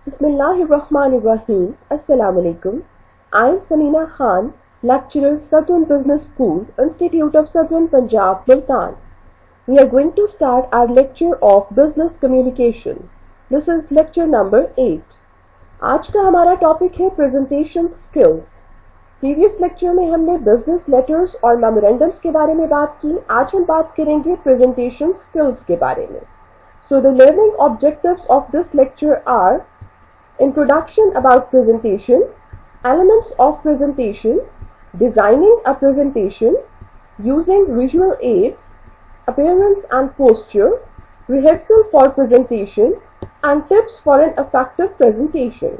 Bismillahirrahmanirrahim. Assalamu alaikum. I am Samina Khan, lecturer, Southern Business School, Institute of Southern Punjab, Multan. We are going to start our lecture of Business Communication. This is lecture number 8. आज का हमारा topic है presentation skills. Previous lecture में हमने business letters और memorandums के बारे में बात की. आज हम बात करेंगे प्रेजेंटेशन स्किल्स के बारे में. So the learning objectives of this lecture are introduction about presentation, elements of presentation, designing a presentation, using visual aids, appearance and posture, rehearsal for presentation and tips for an effective presentation.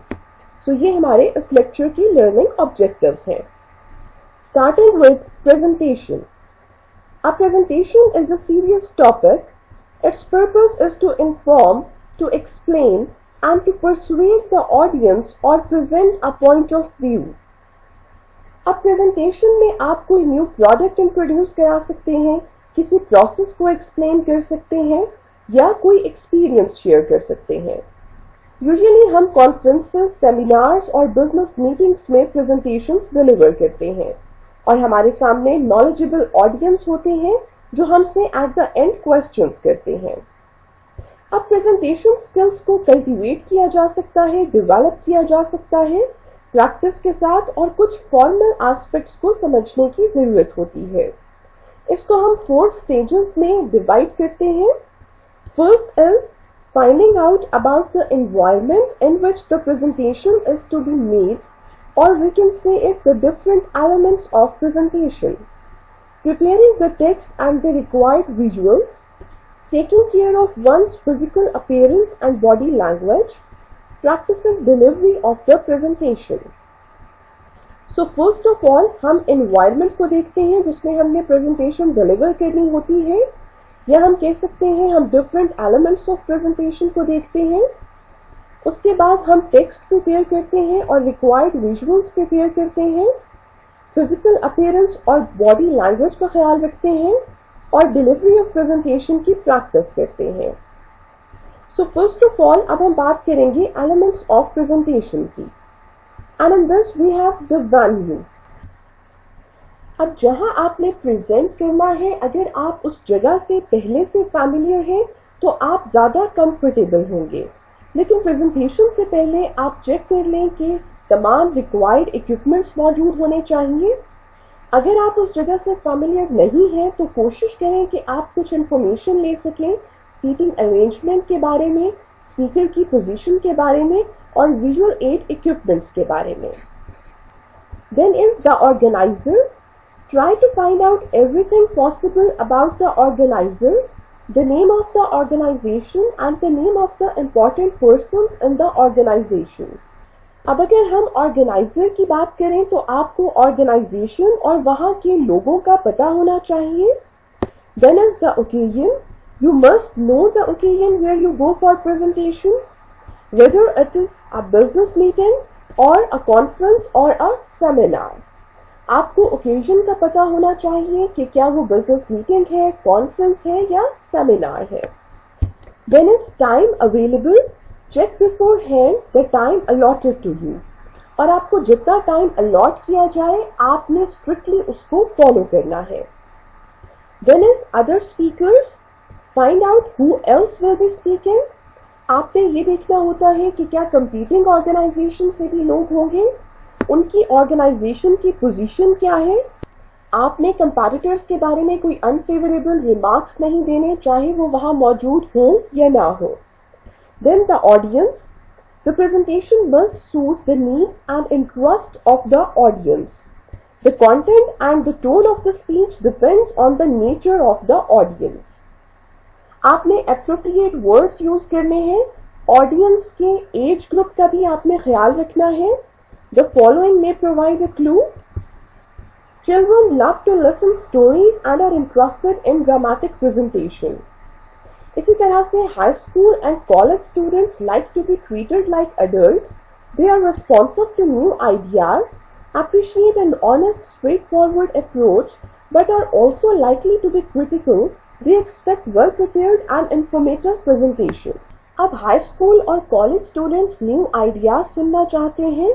So ये हमारे इस lecture की learning objectives हैं. Starting with presentation. A presentation is a serious topic. Its purpose is to inform, to explain, and to persuade the audience or present a point of view. अब presentation में आप कोई new product introduce करा सकते हैं, किसी process को explain कर सकते हैं, या कोई experience share कर सकते हैं. Usually हम conferences, seminars और business meetings में presentations deliver करते हैं, और हमारे सामने knowledgeable audience होते हैं जो हमसे एट द एंड क्वेश्चंस करते हैं. अब प्रेजेंटेशन स्किल्स को कल्टीवेट किया जा सकता है, डेवलप किया जा सकता है प्रैक्टिस के साथ, और कुछ फॉर्मल एस्पेक्ट्स को समझने की जरूरत होती है. इसको हम 4 स्टेजेस में डिवाइड करते हैं. First is finding out about the environment in which the presentation is to be made, और we can say it the different elements of presentation. Preparing the text and the required visuals, taking care of one's physical appearance and body language, practicing delivery of the presentation. So first of all हम environment को देखते हैं जिसमें हमने presentation deliver करनी होती है, या हम कह सकते हैं हम different elements of presentation को देखते हैं. उसके बाद हम text prepare करते हैं और required visuals prepare करते हैं, फिजिकल अपीयरेंस और बॉडी लैंग्वेज का ख्याल रखते हैं, और डिलीवरी ऑफ प्रेजेंटेशन की प्रैक्टिस करते हैं. सो फर्स्ट ऑफ ऑल अब हम बात करेंगे एलिमेंट्स ऑफ प्रेजेंटेशन की. And in this we have the venue. अब जहां आपने प्रेजेंट करना है, अगर आप उस जगह से पहले से फैमिलियर हैं तो आप ज्यादा कंफर्टेबल होंगे. लेकिन प्रेजेंटेशन से पहले आप चेक कर लें कि तमाम रिक्वायर्ड इक्विपमेंट्स मौजूद होने चाहिए. अगर आप उस जगह से फैमिलियर नहीं हैं तो कोशिश करें कि आप कुछ इंफॉर्मेशन ले सकें सीटिंग अरेंजमेंट के बारे में, स्पीकर की पोजीशन के बारे में, और विजुअल एड इक्विपमेंट्स के बारे में. Then is the organiser. Try to find out everything possible about the organiser, the name of the organisation and the name of the important persons in the organisation. अब अगर हम organiser की बात करें तो आपको ऑर्गेनाइजेशन और वहां के लोगों का पता होना चाहिए. Then is the occasion. You must know the occasion where you go for presentation, whether it is a business meeting और अ कॉन्फ्रेंस और अ सेमिनार. आपको ओकेजन का पता होना चाहिए कि क्या वो बिजनेस मीटिंग है, कॉन्फ्रेंस है या सेमिनार है. Then is time available. Check beforehand the time allotted to you. और आपको जितना टाइम अलॉट किया जाए आपने स्ट्रिक्टली उसको फॉलो करना है. Then is other speakers. Find out who else will be speaking. आपने ये देखना होता है कि क्या कंपीटिंग ऑर्गेनाइजेशन से भी लोग होंगे, उनकी ऑर्गेनाइजेशन की पोजीशन क्या है. आपने कंपैटिटर्स के बारे में कोई अनफेवरेबल रिमार्क्स नहीं देने, चाहे वो वहां मौजूद हो या ना हो. Then the audience. The presentation must suit the needs and interest of the audience. The content and the tone of the speech depends on the nature of the audience. आपने appropriate words use करने हैं. Audience के age group का भी आपने ख्याल रखना है. The following may provide a clue. Children love to listen stories and are interested in dramatic presentation. इसी तरह से high school and college students like to be treated like adult. They are responsive to new ideas, appreciate an honest, straightforward approach, but are also likely to be critical. They expect well-prepared and informative presentation. अब high school और college students new ideas सुनना चाहते हैं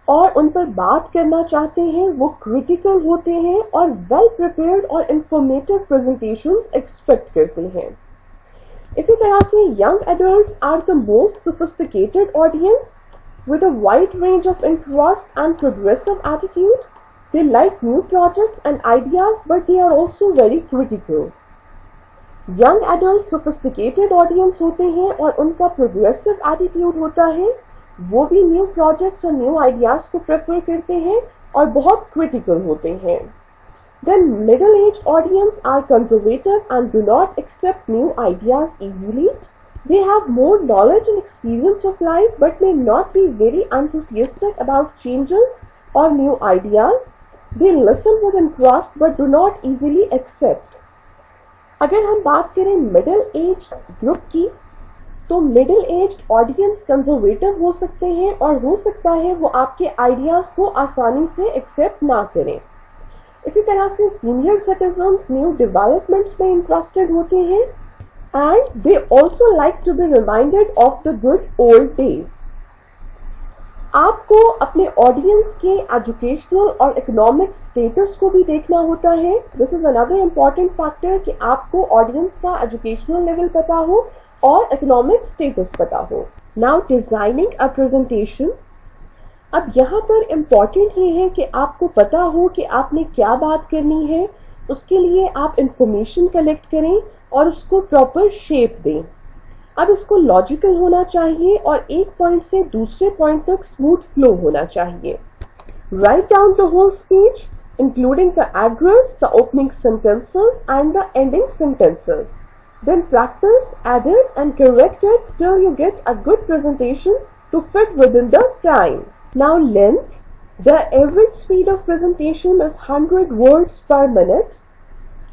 और उन पर बात करना चाहते हैं, वो क्रिटिकल होते हैं और वेल प्रिपेयर्ड और इंफॉर्मेटिव प्रेजेंटेशंस एक्सपेक्ट करते हैं। इसी तरह से young adults are the most sophisticated audience with a wide range of interest and progressive attitude. They like new projects and ideas, but they are also very critical. Young adults sophisticated audience होते हैं और उनका progressive attitude होता है, वो भी new projects और new ideas को prefer करते हैं और बहुत critical होते हैं. Then middle-aged audience are conservative and do not accept new ideas easily. They have more knowledge and experience of life but may not be very enthusiastic about changes or new ideas. They listen with interest but do not easily accept. अगर हम बात करें middle age group की, तो middle age audience conservative हो सकते हैं और हो सकता है वो आपके आइडियाज को आसानी से एक्सेप्ट ना करें। इसी तरह से सीनियर सिटीजन्स न्यू डेवलपमेंट्स में इंटरेस्टेड होते हैं and they also like to be reminded of the good old days. आपको अपने ऑडियंस के एजुकेशनल और इकोनॉमिक स्टेटस को भी देखना होता है। This is another important factor कि आपको ऑडियंस का एजुकेशनल लेवल पता हो और इकोनॉमिक स्टेटस पता हो। Now designing a presentation. अब यहाँ पर इम्पॉर्टेंट ये है कि आपको पता हो कि आपने क्या बात करनी है, उसके लिए आप इंफॉर्मेशन कलेक्ट करें और उसको प्रॉपर शेप दें। अब इसको लॉजिकल होना चाहिए और एक पॉइंट से दूसरे पॉइंट तक स्मूथ फ्लो होना चाहिए। Write down the whole speech including the address, the opening sentences and the ending sentences. Then practice, edit and correct it till you get a good presentation to fit within the time. Now length. The average speed of presentation is 100 words per minute.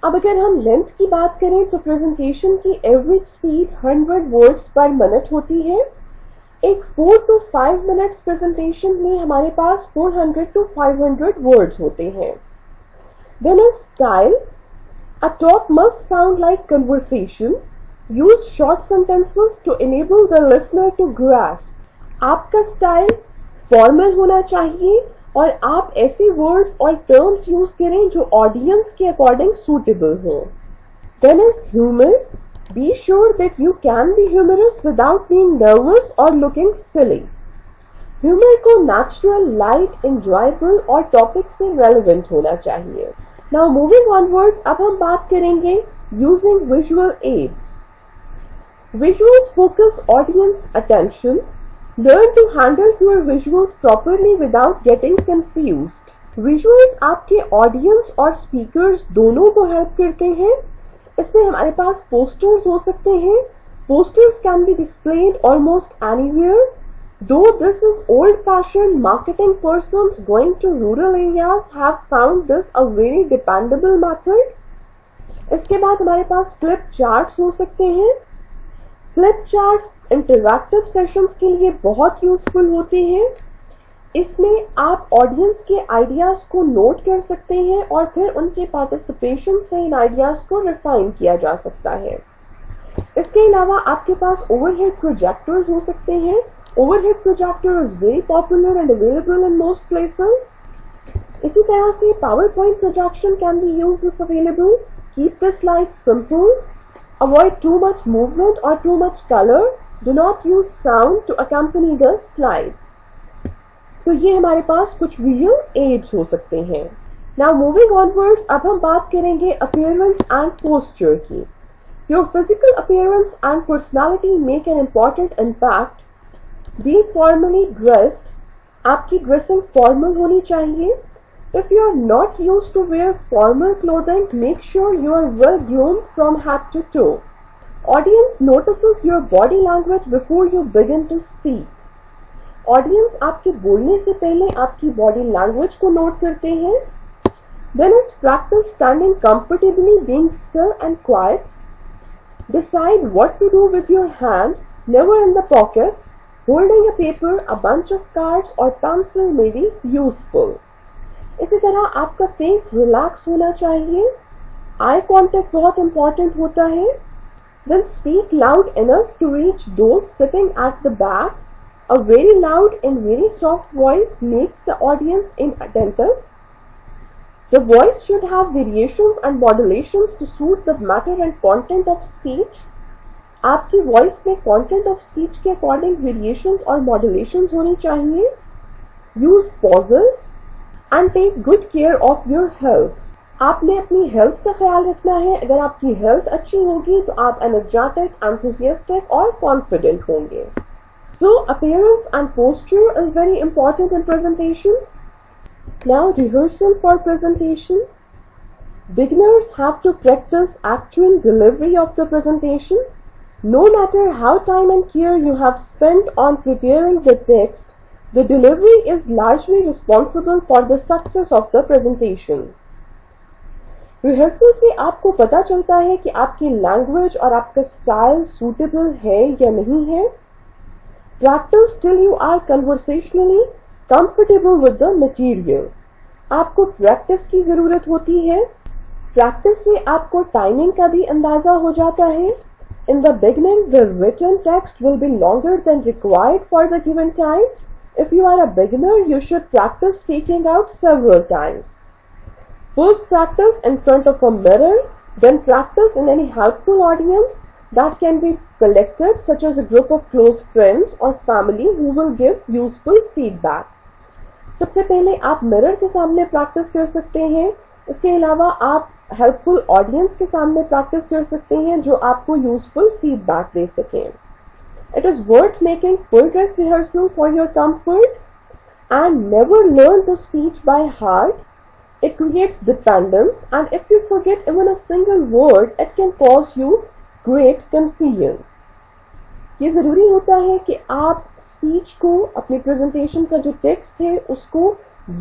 अब अगर हम length की बात करें तो presentation की average speed 100 words पर minute होती है। एक 4 to 5 मिनट्स प्रेजेंटेशन में हमारे पास 400 to 500 वर्ड्स होते हैं। Then a style. A talk must sound like conversation. Use short sentences to enable the listener to grasp. आपका स्टाइल फॉर्मल होना चाहिए और आप ऐसे वर्ड्स और टर्म्स यूज करें जो ऑडियंस के अकॉर्डिंग सूटेबल हो। Then is humor. Be sure that you can be humorous without being nervous or looking silly. Humour को नेचुरल, लाइट, एंजॉयबल और टॉपिक से रेलेवेंट होना चाहिए। नाउ मूविंग ऑनवर्ड्स, अब हम बात करेंगे using visual ads. Visuals focus audience attention. Learn to handle your visuals properly without getting confused. Visuals आपके ऑडियंस और स्पीकर्स दोनों को हेल्प करते हैं। इसमें हमारे पास पोस्टर्स हो सकते हैं। Posters can be displayed almost anywhere. Though this is old-fashioned, marketing persons going to rural areas have found this a very dependable method. इसके बाद हमारे पास फ्लिप चार्ट्स हो सकते हैं। फ्लिप चार्ट्स इंटरैक्टिव सेशंस के लिए बहुत यूजफुल होते हैं। इसमें आप ऑडियंस के आइडियाज को नोट कर सकते हैं और फिर उनके पार्टिसिपेशन से इन आइडियाज को रिफाइन किया जा सकता है। इसके अलावा आपके पास ओवरहेड प्रोजेक्टर्स हो सकते हैं। Overhead projector is very popular and available in most places. इसी तरह से PowerPoint projection can be used if available. Keep the slide simple. Avoid too much movement और too much colour. Do not use sound to accompany the slides. तो ये हमारे पास कुछ visual aids हो सकते हैं। नाउ मूविंग ऑनवर्ड्स, अब हम बात करेंगे अपीयरेंस एंड पोस्चर की। Your physical appearance and personality make an important impact. Be formally dressed, आपकी ड्रेसिंग फॉर्मल होनी चाहिए। If you are not used to wear formal clothing, make sure you are well groomed from head to toe. Audience notices your body language before you begin to speak. Audience आपके बोलने से पहले आपकी body language को note करते हैं। Then is practice standing comfortably, being still and quiet. Decide what to do with your hand, never in the pockets. Holding a paper, a bunch of cards or pencil may be useful. इसी तरह आपका face relax होना चाहिए। Eye contact बहुत important होता है। Then speak loud enough to reach those sitting at the back. A very loud and very soft voice makes the audience inattentive. The voice should have variations and modulations to suit the matter and content of speech. आपकी voice में content of speech के according variations और modulations होनी चाहिए. Use pauses and take good care of your health. आपने अपनी health का ख्याल रखना है. अगर आपकी हेल्थ अच्छी होगी तो आप एनर्जेटिक, एंथुसियास्टिक और कॉन्फिडेंट होंगे. So appearance and posture is very important in presentation. Now rehearsal for presentation. Beginners have to practice actual delivery of the presentation. No matter how time and care you have spent on preparing the text, the delivery is largely responsible for the success of the presentation. Rehearsal से आपको पता चलता है कि आपकी language और आपका style suitable है या नहीं है. Practice till you are conversationally comfortable with the material. आपको प्रैक्टिस की जरूरत होती है. प्रैक्टिस से आपको टाइमिंग का भी अंदाजा हो जाता है. In the beginning the written text will be longer than required for the given time. If you are a beginner you should practise speaking out several times. First practice in front of a mirror, then practice in any helpful audience that can be collected, such as a group of close friends or family who will give useful feedback. सबसे पहले आप mirror के सामने practice कर सकते हैं. इसके अलावा आप हेल्पफुल ऑडियंस के सामने प्रैक्टिस कर सकते हैं जो आपको यूजफुल फीडबैक दे सकें. It is worth making full dress rehearsal for your comfort and never learn the speech by heart. It creates dependence, and if you forget even a single word, it can cause you great confusion. ये ज़रूरी होता है कि आप speech को, अपनी presentation का जो टेक्स्ट है उसको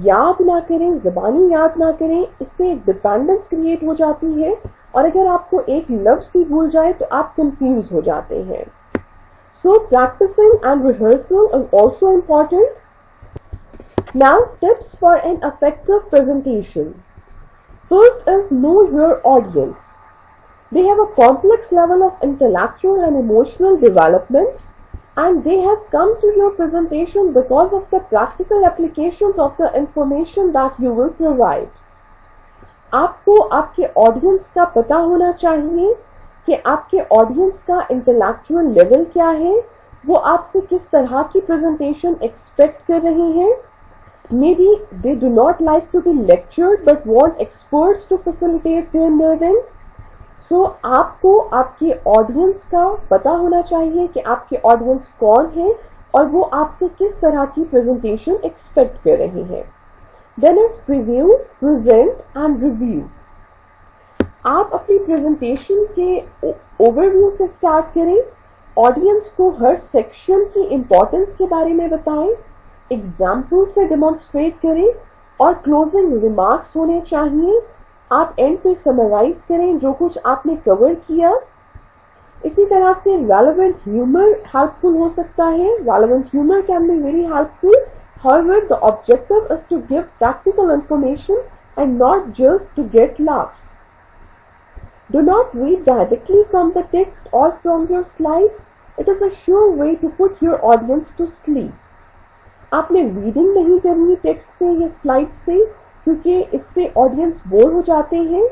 याद ना करें, ज़बानी याद ना करें. इससे एक डिपेंडेंस क्रिएट हो जाती है और अगर आपको एक लफ्ज़ भी भूल जाए तो आप कंफ्यूज हो जाते हैं. So practicing and rehearsal is also important. Now tips for an effective presentation. First is know your audience. They have a complex level of intellectual and emotional development, and they have come to your presentation because of the practical applications of the information that you will provide. आपको आपके audience का पता होना चाहिए कि आपके audience का intellectual level क्या है, वो आपसे किस तरह की प्रेजेंटेशन एक्सपेक्ट कर रहे हैं. Maybe they do not like to be lectured but want experts to facilitate their learning. So आपको आपके ऑडियंस का पता होना चाहिए कि आपके ऑडियंस कौन है और वो आपसे किस तरह की प्रेजेंटेशन एक्सपेक्ट कर रहे हैं. Then is preview, present and review. आप अपनी प्रेजेंटेशन के ओवरव्यू से स्टार्ट करें. ऑडियंस को हर सेक्शन की इंपॉर्टेंस के बारे में बताएं, एग्जाम्पल से डेमोन्स्ट्रेट करें और क्लोजिंग रिमार्क्स होने चाहिए. आप एंड पे समराइज करें जो कुछ आपने कवर किया. इसी तरह से रेलेवेंट ह्यूमर हेल्पफुल हो सकता है. Relevant humour can be very helpful. However, the objective is to give practical information and not just to get laughs. Do not read directly from the text or from your slides. It is a sure way to put your audience to sleep. आपने reading नहीं करनी text से या slide से क्योंकि इससे audience bore हो जाते हैं.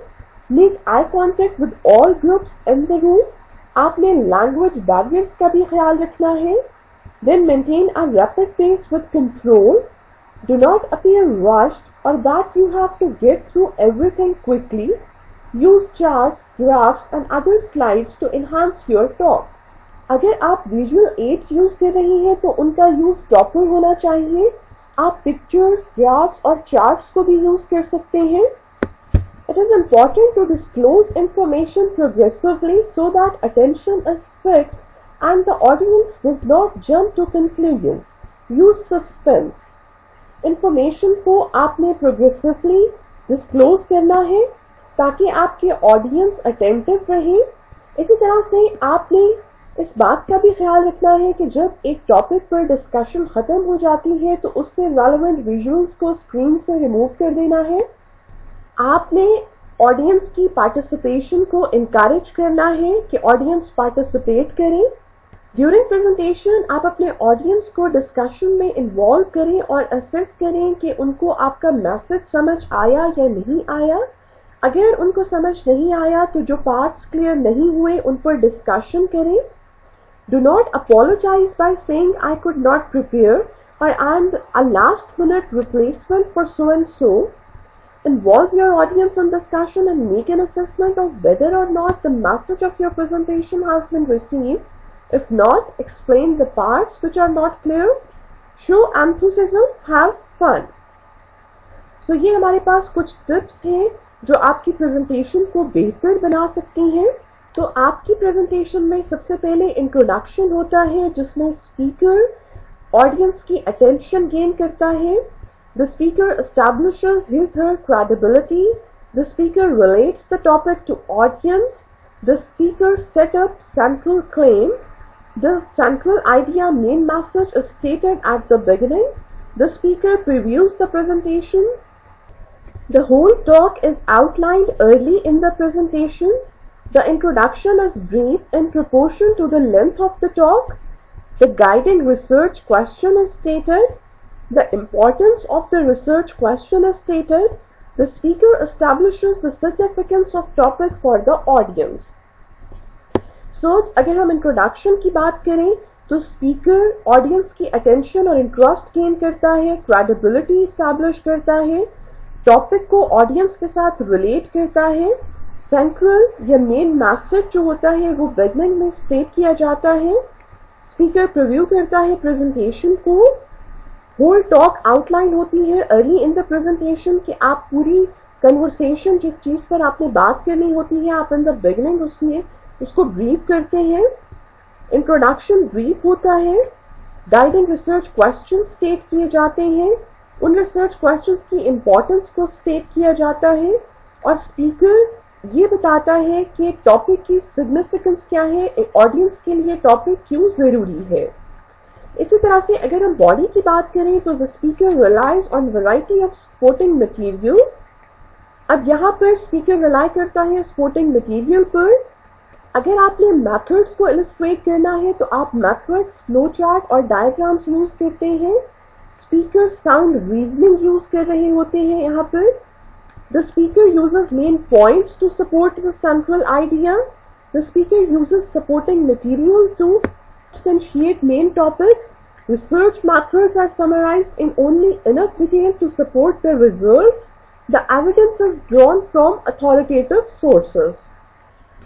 Make eye contact with all groups in the room. आपने लैंग्वेज बैरियर्स का भी ख्याल रखना है. Then maintain a rapid pace with control. Do not appear rushed और that you have to get through everything quickly. Use charts, graphs and other slides to enhance your talk. अगर आप visual aids use कर रही हैं तो उनका use proper होना चाहिए. आप पिक्चर्स, ग्राफ्स और चार्ट्स को भी यूज कर सकते हैं. It is important to disclose information progressively so that attention is fixed and the audience does not jump to conclusions. Use suspense. Information को आपने progressively disclose करना है ताकि आपके audience attentive रहे. इसी तरह से आपने इस बात का भी ख्याल रखना है कि जब एक टॉपिक पर डिस्कशन खत्म हो जाती है तो उससे रेलेवेंट विजुअल्स को स्क्रीन से रिमूव कर देना है. आपने ऑडियंस की पार्टिसिपेशन को इनकरेज करना है कि ऑडियंस पार्टिसिपेट करें। ड्यूरिंग प्रेजेंटेशन आप अपने ऑडियंस को डिस्कशन में इन्वॉल्व करें और असेस करें कि उनको आपका मैसेज समझ आया या नहीं आया। अगर उनको समझ नहीं आया तो जो पार्ट्स क्लियर नहीं हुए उन पर डिस्कशन करें। Do not apologise by saying I could not prepare or I'm a last minute replacement for so and so. Involve your audience in discussion and make an assessment of whether or not the message of your presentation has been received. If not, explain the parts which are not clear. Show enthusiasm, have fun. So ये हमारे पास कुछ tips हैं जो आपकी presentation को बेहतर बना सकती हैं। तो आपकी प्रेजेंटेशन में सबसे पहले इंट्रोडक्शन होता है जिसमें स्पीकर ऑडियंस की अटेंशन गेन करता है। The speaker establishes his her credibility. The speaker relates the topic to audience. The speaker set up central claim. The central idea main message is stated at the beginning. The speaker previews the presentation. The whole talk is outlined early in the presentation. The introduction is brief in proportion to the length of the talk. The guiding research question is stated. The importance of the research question is stated. The speaker establishes the significance of topic for the audience. So, अगर हम introduction की बात करें तो speaker audience की attention और interest gain करता है, credibility establish करता है, टॉपिक को ऑडियंस के साथ रिलेट करता है, सेंट्रल या मेन मैसेज जो होता है वो बिगनिंग में स्टेट किया जाता है, स्पीकर प्रीव्यू करता है प्रेजेंटेशन को, होल टॉक आउटलाइन होती है अर्ली इन द प्रेजेंटेशन कि आप पूरी कन्वर्सेशन जिस चीज़ पर आपने बात करनी होती है आप इन द बिगनिंग उसमें उसको ब्रीफ करते हैं, इंट्रोडक्शन ब्रीफ होता है, गाइडिंग रिसर्च क्वेश्चन स्टेट किए जाते हैं, उन रिसर्च क्वेश्चंस की इम्पोर्टेंस को स्टेट किया जाता है और स्पीकर ये बताता है कि टॉपिक की सिग्निफिकेंस क्या है, ऑडियंस के लिए टॉपिक क्यों ज़रूरी है। इसी तरह से अगर हम बॉडी की बात करें तो the speaker relies on variety of supporting material. अब यहाँ पर स्पीकर रिलाई करता है सपोर्टिंग मटेरियल पर। अगर आपने मेथड्स को इलस्ट्रेट करना है तो आप मेथड्स, फ्लो चार्ट और डायग्राम्स यूज़ करते हैं। स्पीकर साउंड रीजनिंग यूज कर रहे होते हैं यहाँ पर। The speaker uses main points to support the central idea. The speaker uses supporting material to substantiate main topics. Research methods are summarized in only enough detail to support their results. The evidence is drawn from authoritative sources.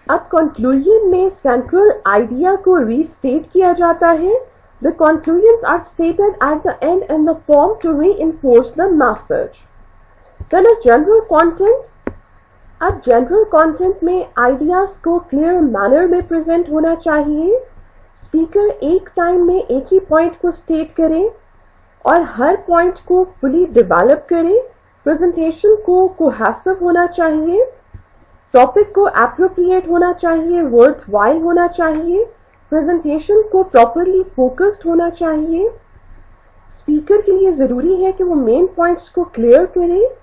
अब conclusion में central idea को restate किया जाता है। The conclusions are stated at the end in the form to reinforce the message. Then is general content. अब general content में ideas को clear manner में present होना चाहिए। स्पीकर एक टाइम में एक ही पॉइंट को स्टेट करे और हर पॉइंट को फुली डेवलप करे। प्रेजेंटेशन को कोहेसिव होना चाहिए, टॉपिक को एप्रोप्रिएट होना चाहिए, वर्थ वाइल होना चाहिए, प्रेजेंटेशन को प्रॉपरली फोकस्ड होना चाहिए। स्पीकर के लिए ज़रूरी है कि वो मेन पॉइंट्स को क्लियर करे।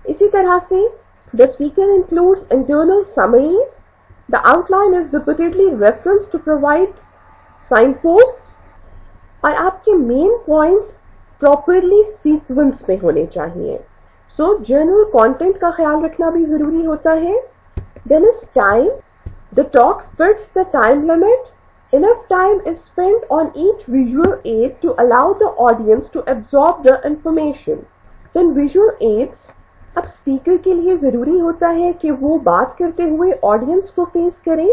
इसी तरह से the speaker includes internal summaries. The outline is repeatedly referenced to provide signposts और आपके मेन पॉइंट्स प्रॉपरली सीक्वेंस में होने चाहिए। सो जनरल कंटेंट का ख्याल रखना भी ज़रूरी होता है। Then is time. The talk fits the time limit. Enough time is spent on each visual aid to allow the audience to absorb the information. Then visual aids. अब स्पीकर के लिए ज़रूरी होता है कि वो बात करते हुए ऑडियंस को फेस करें।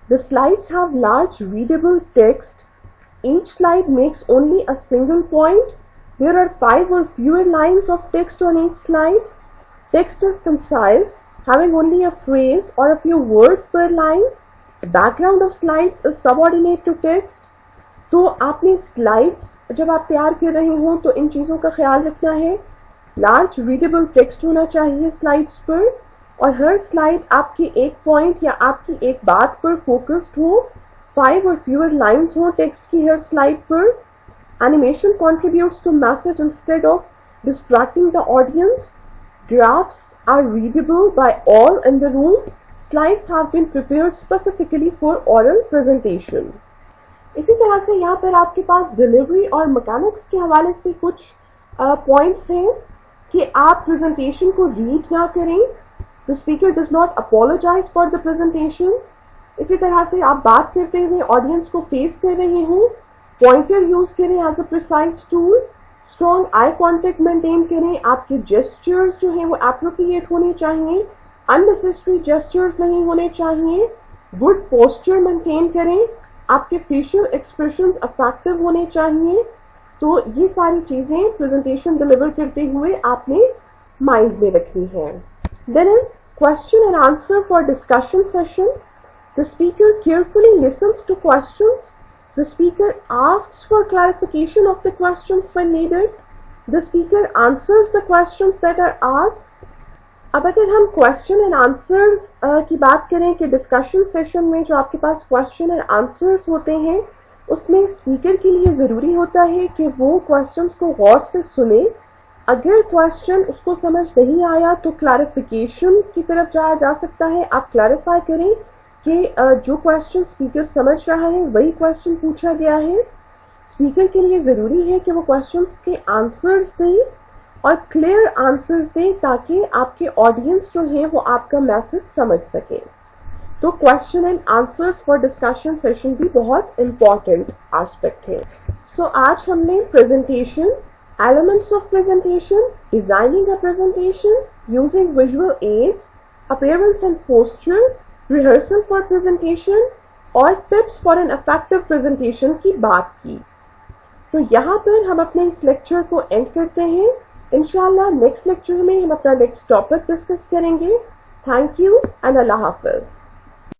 The slides have large readable text. Each slide makes only a single point. There are 5 or fewer lines of text on each slide. Text is concise, having only a phrase or a few words per line. The background of slides is subordinate to text. तो आपने slides जब आप तैयार कर रहे हो तो इन चीज़ों का ख्याल रखना है। लार्ज रीडेबल टेक्स्ट होना चाहिए स्लाइड्स पर और हर स्लाइड आपकी एक पॉइंट या आपकी एक बात पर फोकस्ड हो। 5 or fewer लाइन्स हो टेक्स्ट की हर स्लाइड पर। Animation contributes to message instead of distracting the audience. Drafts are readable by all in the room. Slides have been prepared specifically for oral presentation. इसी तरह से यहाँ पर आपके पास डिलीवरी और मैकेनिक्स के हवाले से कुछ पॉइंट्स हैं कि आप प्रेजेंटेशन को रीड ना करें. The speaker does not apologise for the presentation. इसी तरह से आप बात करते हुए ऑडियंस को फेस कर रहे हो. पॉइंटर यूज करें as a precise tool. Strong eye contact maintain करें. आपके जेस्चर्स जो हैं वो एप्रोप्रिएट होने चाहिए. अननेसेसरी जेस्चर्स नहीं होने चाहिए. गुड पोस्चर मेंटेन करें. आपके फेशियल एक्सप्रेशंस अफेक्टिव होने चाहिए. तो ये सारी चीजें प्रेजेंटेशन डिलीवर करते हुए आपने माइंड में रखनी है. Then is question and answer for discussion session. The speaker carefully listens to questions. The speaker asks for clarification of the questions when needed. The speaker answers the questions that are asked. अब अगर हम question and answers की बात करें कि discussion session में जो आपके पास क्वेश्चन एंड आंसर्स होते हैं उसमें स्पीकर के लिए ज़रूरी होता है कि वो क्वेश्चंस को गौर से सुने. अगर क्वेश्चन उसको समझ नहीं आया तो क्लैरिफिकेशन की तरफ जाया जा सकता है. आप क्लैरिफाई करें कि जो क्वेश्चन स्पीकर समझ रहा है वही क्वेश्चन पूछा गया है. स्पीकर के लिए ज़रूरी है कि वो क्वेश्चंस के आंसर्स दें और क्लियर आंसर्स दें ताकि आपके ऑडियंस जो है वो आपका मैसेज समझ सके. तो question and answers for discussion session भी बहुत इंपॉर्टेंट एस्पेक्ट है. सो आज हमने presentation, elements of presentation, designing a presentation using visual aids, appearance and posture, rehearsal for presentation और tips for an effective presentation की बात की. तो यहाँ पर हम अपने इस लेक्चर को एंड करते हैं. इंशाल्लाह नेक्स्ट लेक्चर में हम अपना नेक्स्ट टॉपिक डिस्कस करेंगे. Thank you and Allah Hafiz.